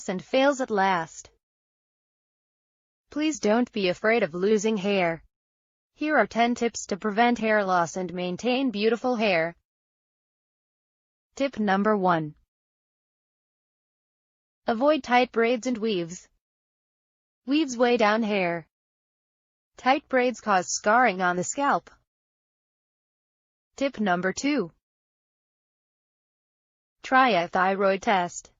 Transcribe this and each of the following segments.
and fails at last. Please don't be afraid of losing hair. Here are 10 tips to prevent hair loss and maintain beautiful hair. Tip number 1. Avoid tight braids and weaves. Weaves weigh down hair. Tight braids cause scarring on the scalp. Tip number 2. Try a thyroid test.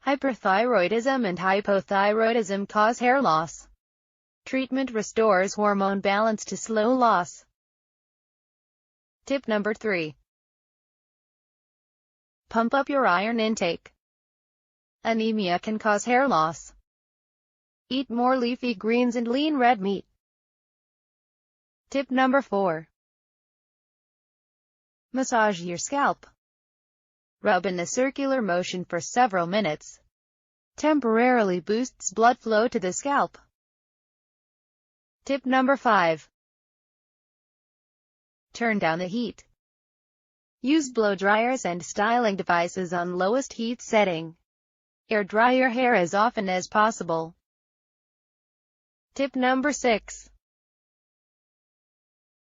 Hyperthyroidism and hypothyroidism cause hair loss. Treatment restores hormone balance to slow loss. Tip number 3. Pump up your iron intake. Anemia can cause hair loss. Eat more leafy greens and lean red meat. Tip number 4. Massage your scalp. Rub in a circular motion for several minutes. Temporarily boosts blood flow to the scalp. Tip number 5. Turn down the heat. Use blow dryers and styling devices on lowest heat setting. Air dry your hair as often as possible. Tip number 6.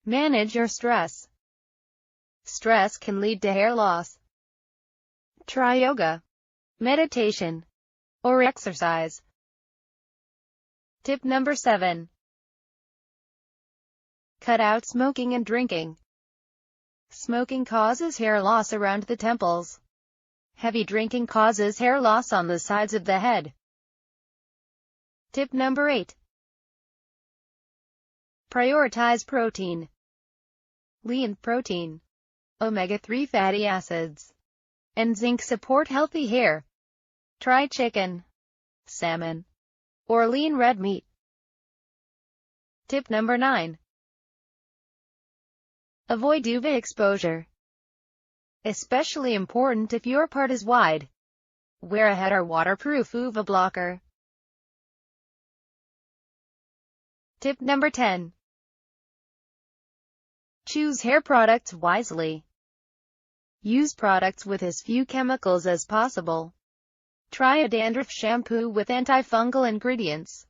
Manage your stress. Stress can lead to hair loss. Try yoga, meditation, or exercise. Tip number 7. Cut out smoking and drinking. Smoking causes hair loss around the temples. Heavy drinking causes hair loss on the sides of the head. Tip number 8. Prioritize protein. Lean protein, omega-3 fatty acids, and zinc support healthy hair. Try chicken, salmon, or lean red meat. Tip number 9. Avoid UV exposure. Especially important if your part is wide. Wear a hat or waterproof UV blocker. Tip number 10. Choose hair products wisely. Use products with as few chemicals as possible. Try a dandruff shampoo with antifungal ingredients.